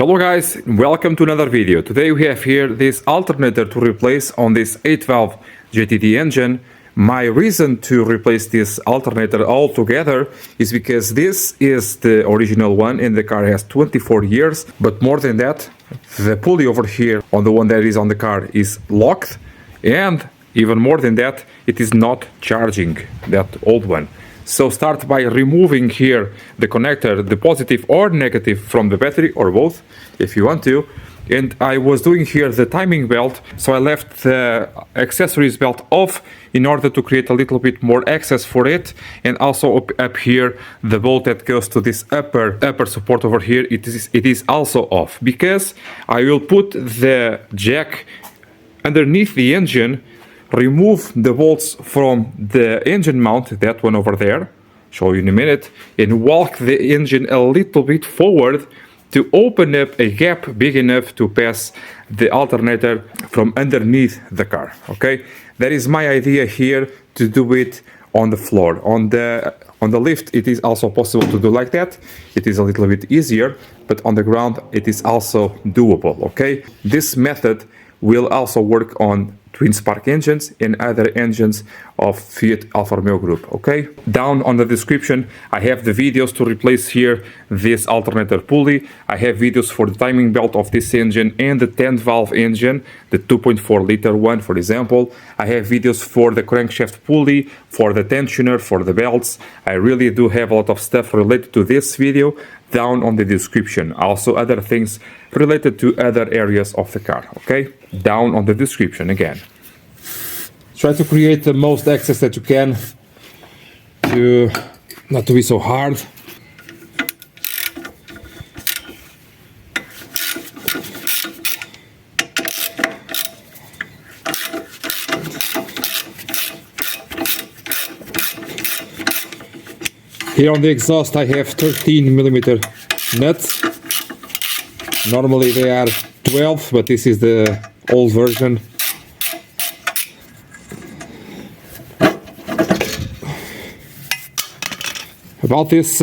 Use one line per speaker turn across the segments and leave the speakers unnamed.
Hello guys, welcome to another video. Today we have here this alternator to replace on this 8-valve GTD engine. My reason to replace this alternator altogether is because this is the original one and the car has 24 years. But more than that, the pulley over here on the one that is on the car is locked, and even more than that, it is not charging, that old one. So start by removing here the connector, the positive or negative from the battery, or both if you want to. And I was doing here the timing belt, so I left the accessories belt off in order to create a little bit more access for it. And also up here, the bolt that goes to this upper support over here, it is also off, because I will put the jack underneath the engine, remove the bolts from the engine mount, that one over there, show you in a minute, and walk the engine a little bit forward to open up a gap big enough to pass the alternator from underneath the car. Okay, that is my idea here, to do it on the floor. On the lift it is also possible to do like that. It is a little bit easier, but on the ground it is also doable. Okay, this method will also work on twin spark engines and other engines of Fiat Alfa Romeo group. Okay, down on the description I have the videos to replace here this alternator pulley. I have videos for the timing belt of this engine and the 10-valve engine, the 2.4 liter one, for example. I have videos for the crankshaft pulley, for the tensioner, for the belts. I really do have a lot of stuff related to this video down on the description. Also other things related to other areas of the car. Okay, down on the description again. Try to create the most access that you can, to not to be so hard. Here on the exhaust I have 13mm nuts. Normally they are 12, but this is the old version. About this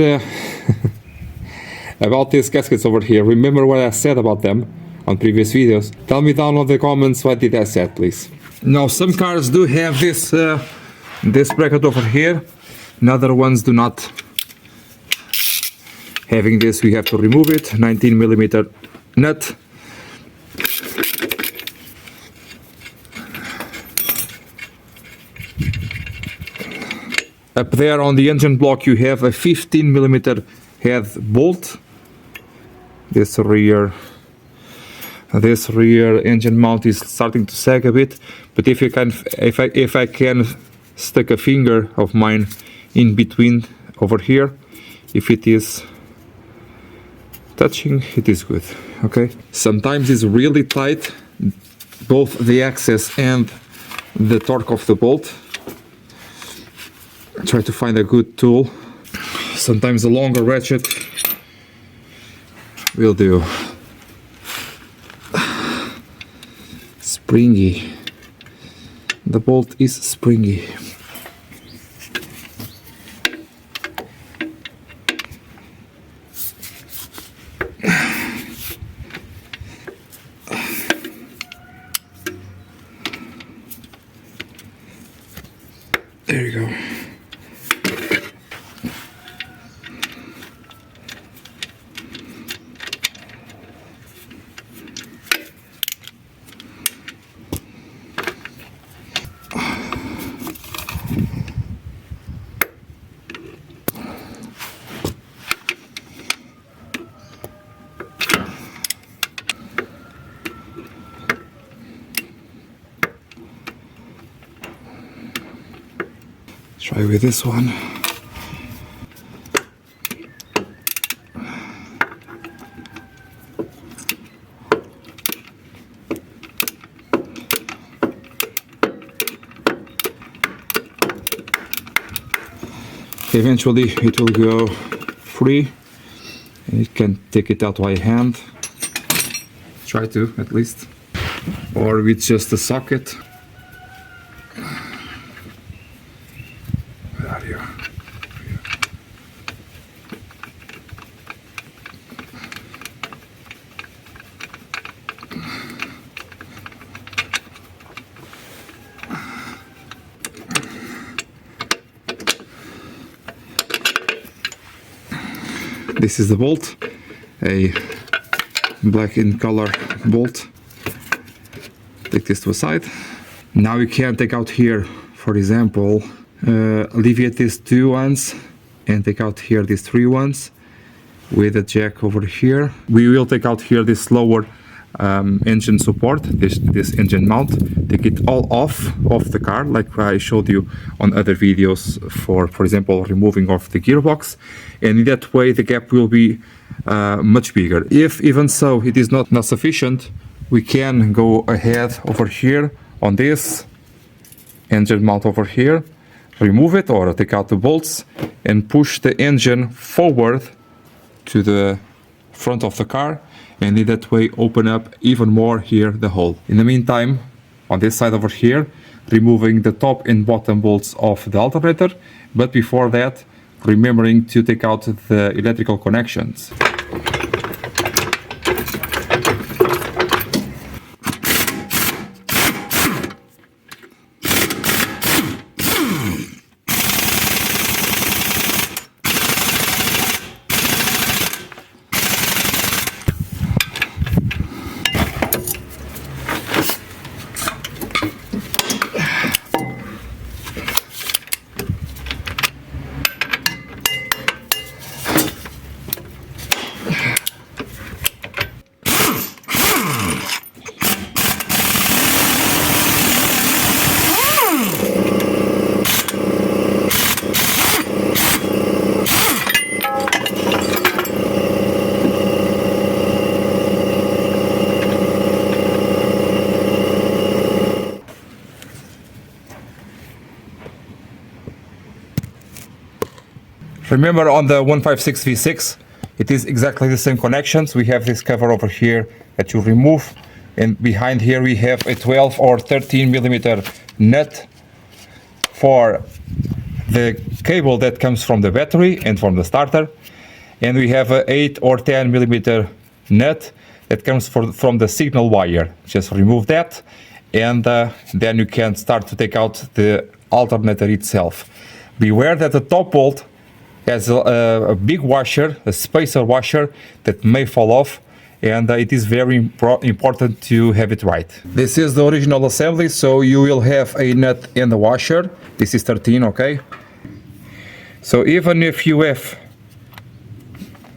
about these gaskets over here, remember what I said about them on previous videos? Tell me down in the comments what did I say, please. Now some cars do have this this bracket over here, and other ones do not. Having this, we have to remove it. 19mm nut. Up there on the engine block you have a 15mm head bolt. This rear engine mount is starting to sag a bit, but if I can stick a finger of mine in between over here, if it is touching, it is good. Okay, sometimes it's really tight, both the axis and the torque of the bolt. Try to find a good tool. Sometimes a longer ratchet will do. Springy. The bolt is springy. There you go. Try with this one. Eventually it will go free and you can take it out by hand. Try to, at least. Or with just a socket. This is the bolt, a black in color bolt. Take this to a side. Now you can take out here, for example, alleviate these 2 ones and take out here these 3 ones with a jack over here. We will take out here this lower engine support, this engine mount, take it all off the car, like I showed you on other videos, for example, removing off the gearbox, and in that way the gap will be much bigger. If even so it is not sufficient, we can go ahead over here on this engine mount over here, remove it or take out the bolts and push the engine forward to the front of the car, and in that way open up even more here the hole. In the meantime, on this side over here, removing the top and bottom bolts of the alternator, but before that, remembering to take out the electrical connections. Remember, on the 156 V6, it is exactly the same connections. We have this cover over here that you remove, and behind here we have a 12 or 13 millimeter nut for the cable that comes from the battery and from the starter, and we have a 8 or 10 millimeter nut that comes from the signal wire. Just remove that, and then you can start to take out the alternator itself. Beware that the top bolt has a big washer, a spacer washer, that may fall off, and it is very important to have it right. This is the original assembly, so you will have a nut and a washer. This is 13, okay? So even if you have,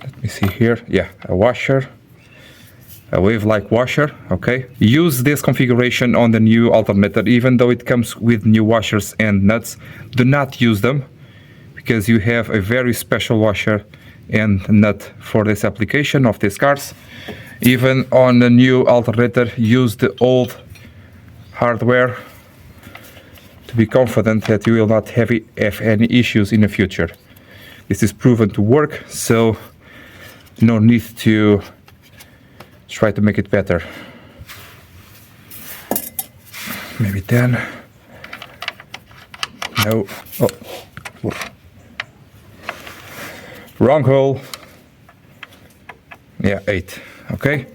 let me see here, yeah, a washer, a wave-like washer, okay? Use this configuration on the new alternator, even though it comes with new washers and nuts. Do not use them, because you have a very special washer and nut for this application of these cars. Even on the new alternator, use the old hardware to be confident that you will not have any issues in the future. This is proven to work, so no need to try to make it better. Maybe 10. No. Oh. Wrong hole. Yeah, 8. Okay.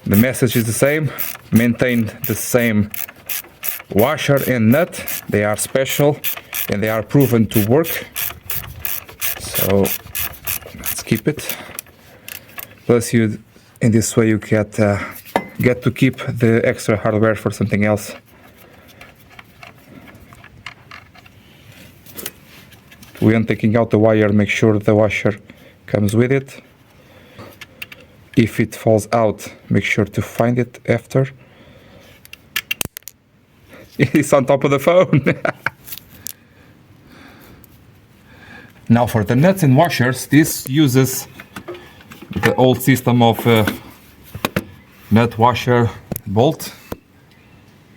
The message is the same. Maintain the same washer and nut. They are special and they are proven to work. So let's keep it. Plus, in this way you get to keep the extra hardware for something else. When taking out the wire, make sure the washer comes with it. If it falls out, make sure to find it after. It's on top of the phone. Now for the nuts and washers, this uses the old system of nut washer bolt.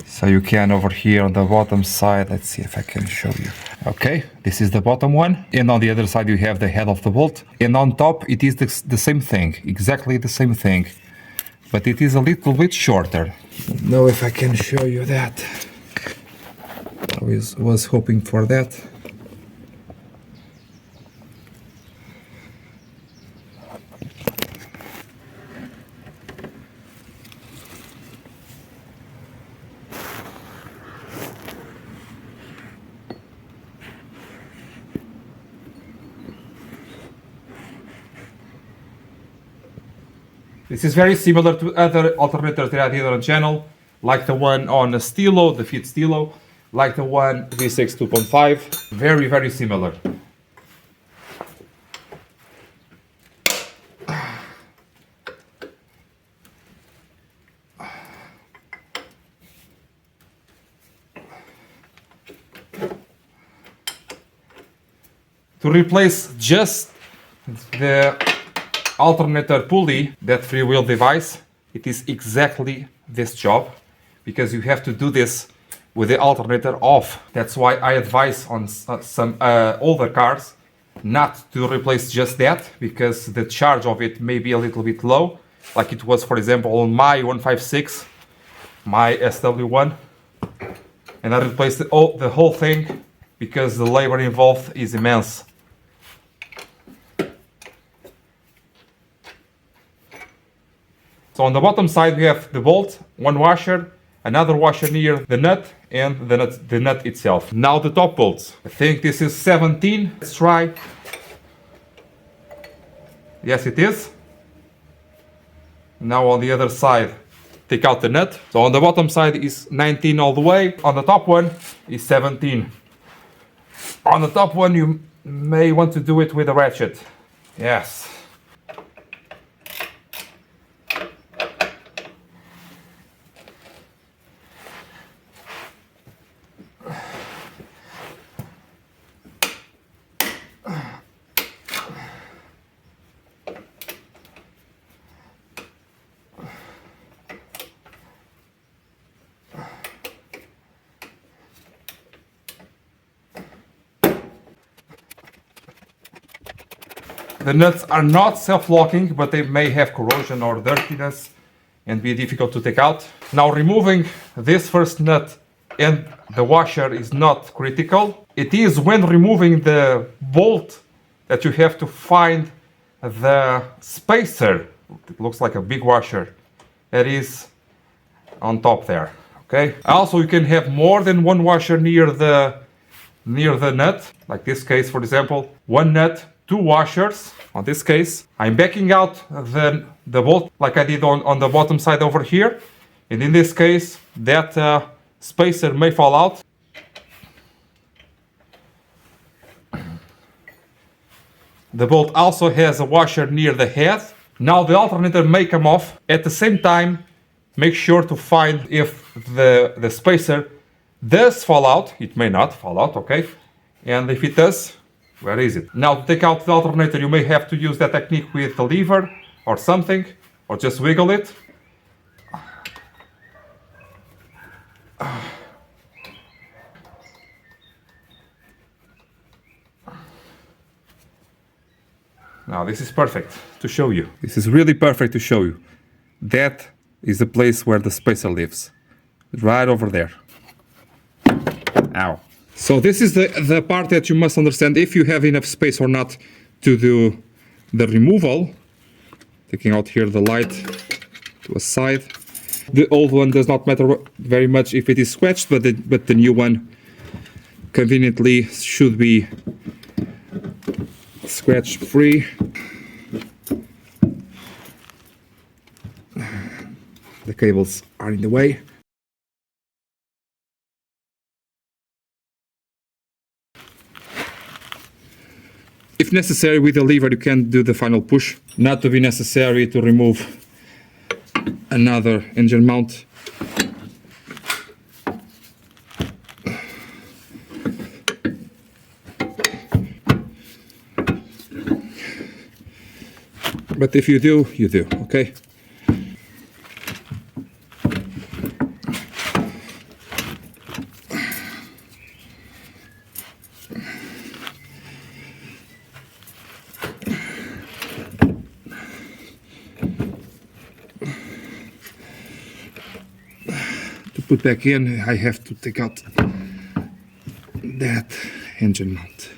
So you can, over here on the bottom side, let's see if I can show you. Okay, this is the bottom one, and on the other side you have the head of the bolt, and on top it is the same thing, exactly the same thing, but it is a little bit shorter. Now if I can show you that. I was hoping for that. This is very similar to other alternators that I did on the channel, like the one on the Stilo, the Fiat Stilo, like the one V6 2.5, very, very similar. To replace just the alternator pulley, that freewheel device, it is exactly this job, because you have to do this with the alternator off. That's why I advise on some older cars not to replace just that, because the charge of it may be a little bit low, like it was, for example, on my 156, my SW1, and I replaced the whole thing because the labor involved is immense. So on the bottom side we have the bolt, one washer, another washer near the nut, and the nut itself. Now the top bolts. I think this is 17. Let's try. Yes, it is. Now on the other side, take out the nut. So on the bottom side is 19 all the way. On the top one is 17. On the top one you may want to do it with a ratchet. Yes. The nuts are not self-locking, but they may have corrosion or dirtiness and be difficult to take out. Now removing this first nut and the washer is not critical. It is when removing the bolt that you have to find the spacer. It looks like a big washer that is on top there. Okay. Also, you can have more than one washer near the nut. Like this case, for example, one nut, two washers. On this case, I'm backing out the bolt like I did on the bottom side over here. And in this case, that spacer may fall out. The bolt also has a washer near the head. Now the alternator may come off. At the same time, make sure to find if the spacer does fall out. It may not fall out, okay? And if it does, where is it? Now to take out the alternator, you may have to use that technique with the lever or something, or just wiggle it. Now this is perfect to show you. This is really perfect to show you. That is the place where the spacer lives. Right over there. Ow. So this is the part that you must understand if you have enough space or not to do the removal. Taking out here the light to a side. The old one does not matter very much if it is scratched, but the new one conveniently should be scratch free. The cables are in the way. If necessary, with the lever you can do the final push. Not to be necessary to remove another engine mount. But if you do, you do, okay? To put back in, I have to take out that engine mount.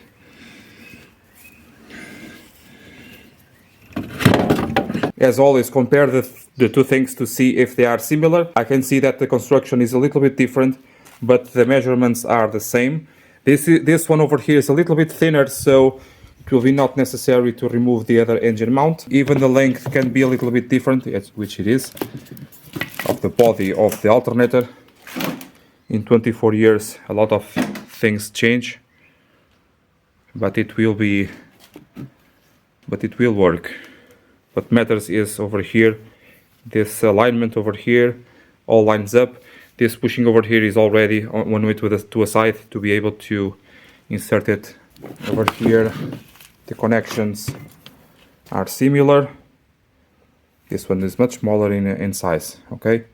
As always, compare the two things to see if they are similar. I can see that the construction is a little bit different, but the measurements are the same. This one over here is a little bit thinner, so it will be not necessary to remove the other engine mount. Even the length can be a little bit different, which it is, of the body of the alternator. In 24 years a lot of things change, but it will work. What matters is over here, this alignment over here all lines up. This pushing over here is already on one way to a side to be able to insert it over here. The connections are similar. This one is much smaller in size, okay?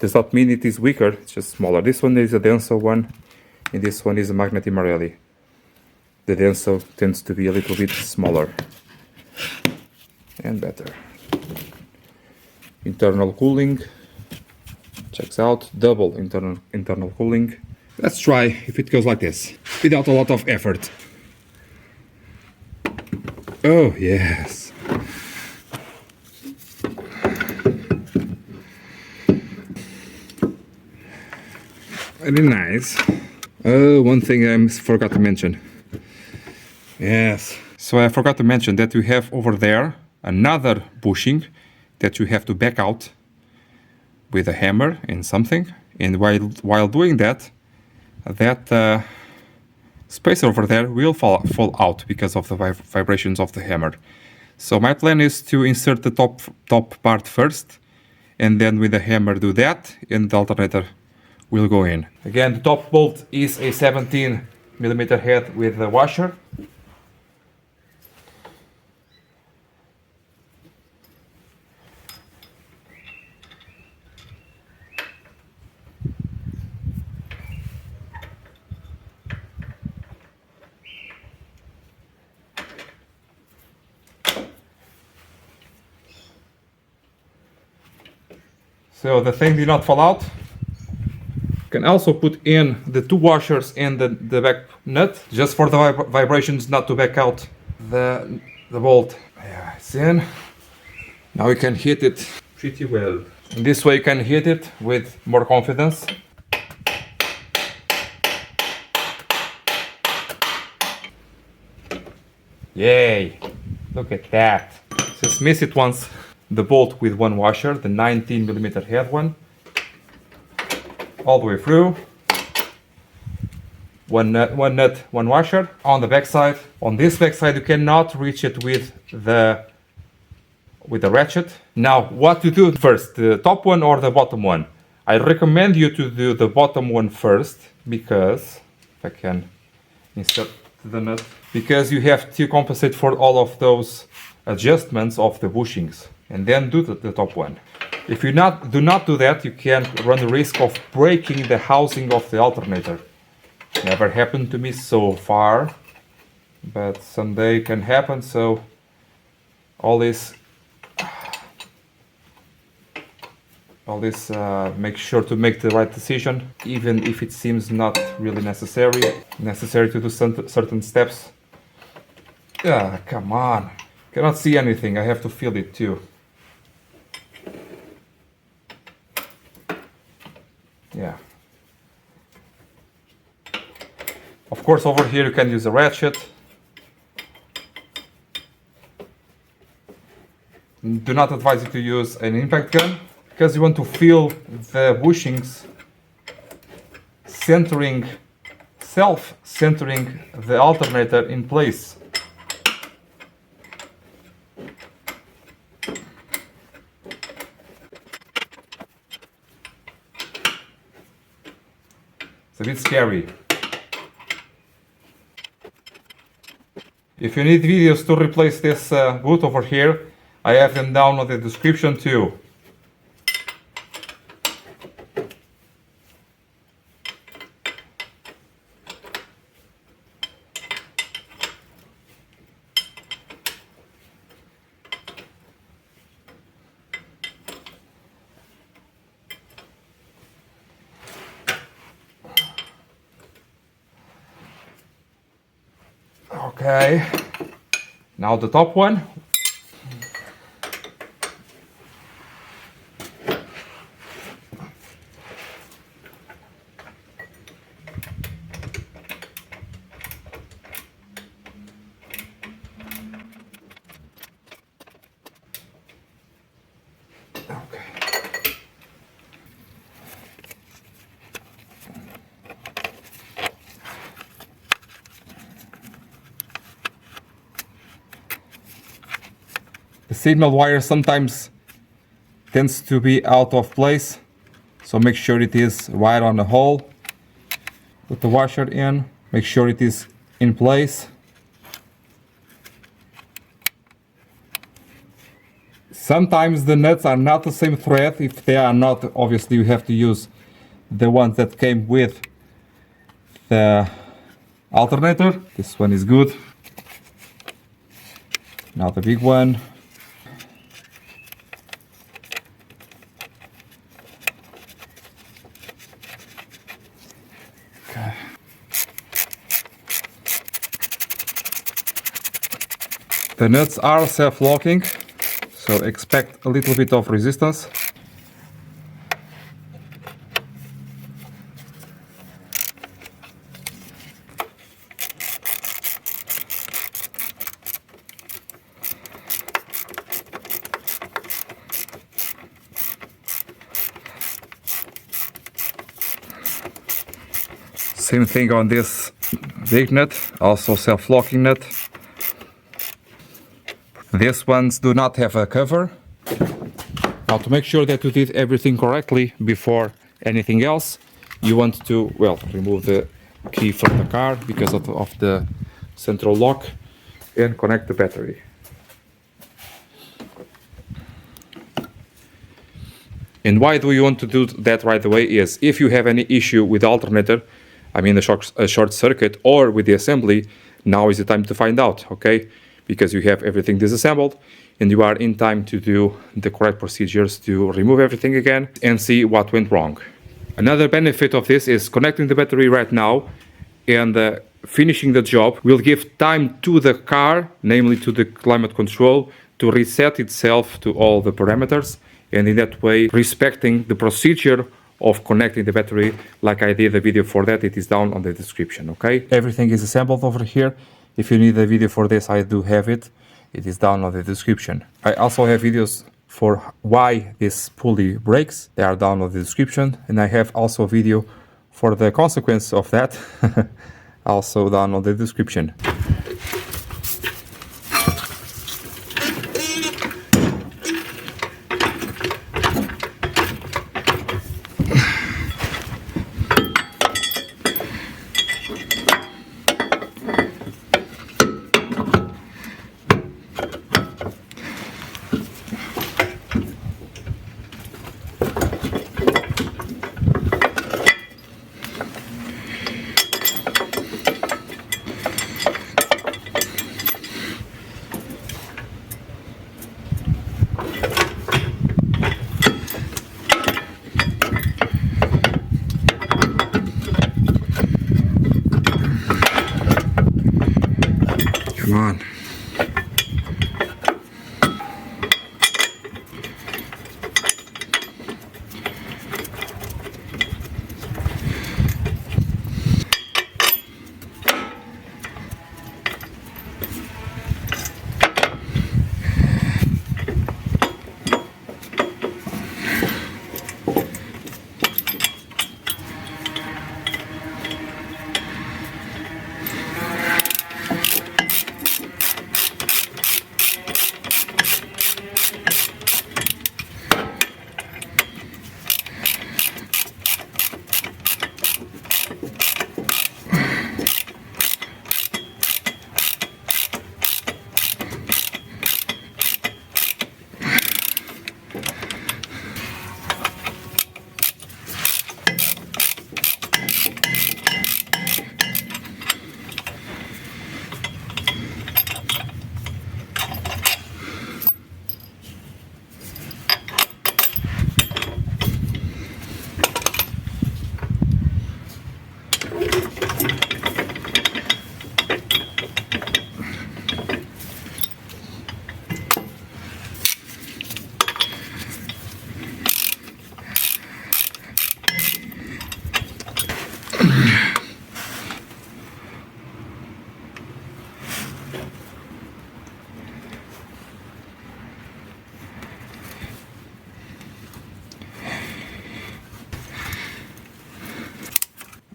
Does not mean it is weaker, it's just smaller. This one is a denso one, and this one is a Magneti Marelli. The denso tends to be a little bit smaller and better. Internal cooling, checks out, double internal cooling. Let's try if it goes like this, without a lot of effort. Oh yes. Very nice. Oh, one thing I forgot to mention. Yes. So I forgot to mention that you have over there another bushing that you have to back out with a hammer and something. And while doing that, that spacer over there will fall out because of the vibrations of the hammer. So my plan is to insert the top part first, and then with the hammer do that, and the alternator will go in. Again, the top bolt is a 17mm head with a washer. So the thing did not fall out. Can also put in the two washers and the back nut, just for the vibrations not to back out the bolt. Yeah, it's in. Now we can hit it pretty well. In this way you can hit it with more confidence. Yay! Look at that. Just miss it once. The bolt with one washer, the 19mm head one. All the way through. One nut, one washer. On the back side. On this back side you cannot reach it with the ratchet. Now what to do first, the top one or the bottom one? I recommend you to do the bottom one first, because if I can insert the nut, because you have to compensate for all of those adjustments of the bushings, and then do the top one. If you do not do that, you can run the risk of breaking the housing of the alternator. Never happened to me so far, but someday can happen. So always make sure to make the right decision, even if it seems not really necessary to do certain steps. Ah, come on. Cannot see anything, I have to feel it too. Yeah. Of course, over here you can use a ratchet. Do not advise you to use an impact gun, because you want to feel the bushings self-centering the alternator in place. It's a bit scary. If you need videos to replace this boot over here, I have them down in the description too. Okay, now the top one. Okay. The signal wire sometimes tends to be out of place, so make sure it is right on the hole. Put the washer in, make sure it is in place. Sometimes the nuts are not the same thread. If they are not, obviously you have to use the ones that came with the alternator. This one is good. Now the big one. Okay. The nuts are self-locking, so expect a little bit of resistance. Same thing on this big nut, also self-locking nut. These ones do not have a cover. Now, to make sure that you did everything correctly before anything else, you want to, well, remove the key from the car because of the central lock and connect the battery. And why do you want to do that right away is if you have any issue with the alternator, I mean a short circuit, or with the assembly, now is the time to find out, okay? Because you have everything disassembled and you are in time to do the correct procedures to remove everything again and see what went wrong. Another benefit of this is connecting the battery right now and finishing the job will give time to the car, namely to the climate control, to reset itself to all the parameters, and in that way respecting the procedure of connecting the battery. Like I did a video for that, it is down on the description, okay? Everything is assembled over here. If you need a video for this, I do have it. It is down on the description. I also have videos for why this pulley breaks. They are down on the description. And I have also a video for the consequence of that, also down on the description.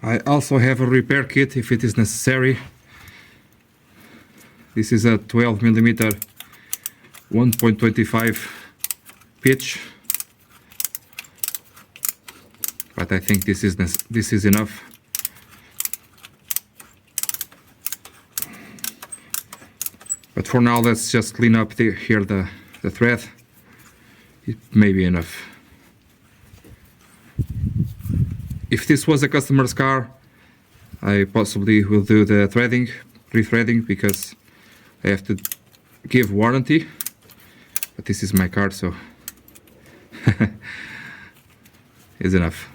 I also have a repair kit if it is necessary. This is a 12 millimeter 1.25 pitch, but I think this is enough. But for now, let's just clean up here the thread. It may be enough. If this was a customer's car, I possibly will do the rethreading, because I have to give warranty. But this is my car, so it's enough.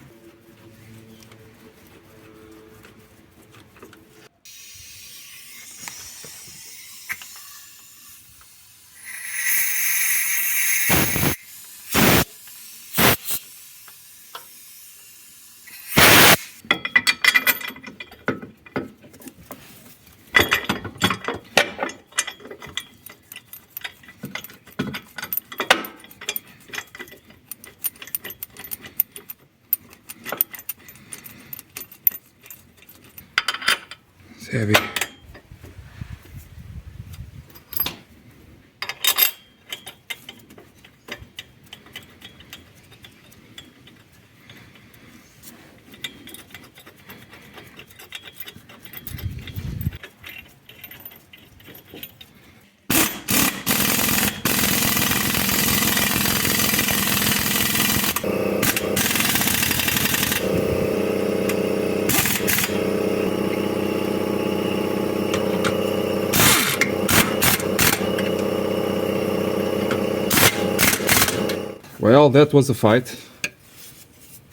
It's heavy. Well, that was a fight.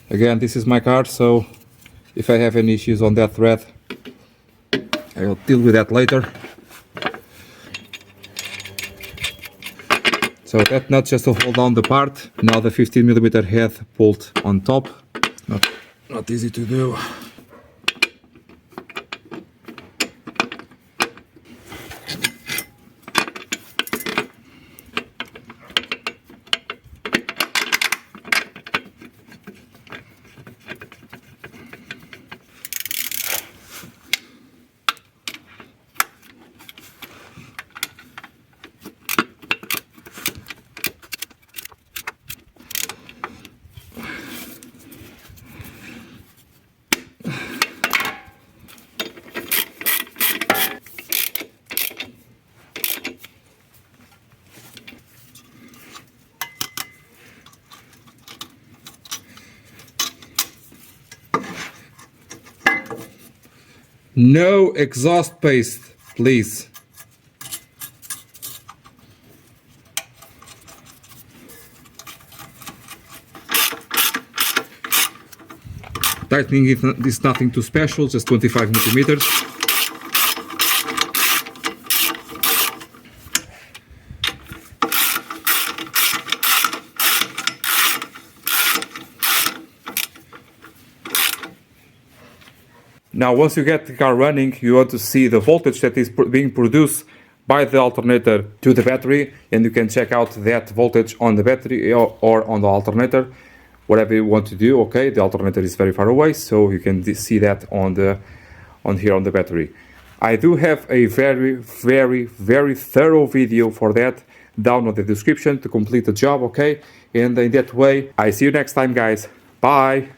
Again, this is my car, so if I have any issues on that thread, I'll deal with that later. So that nut just to hold down the part. Now the 15 millimeter head pulled on top. Not easy to do. No exhaust paste, please. Tightening is nothing too special, just 25 millimeters. Now, once you get the car running, you want to see the voltage that is being produced by the alternator to the battery, and you can check out that voltage on the battery or on the alternator, whatever you want to do. Okay, the alternator is very far away, so you can see that on here on the battery. I do have a very thorough video for that down in the description to complete the job. Okay, and in that way, I see you next time, guys. Bye.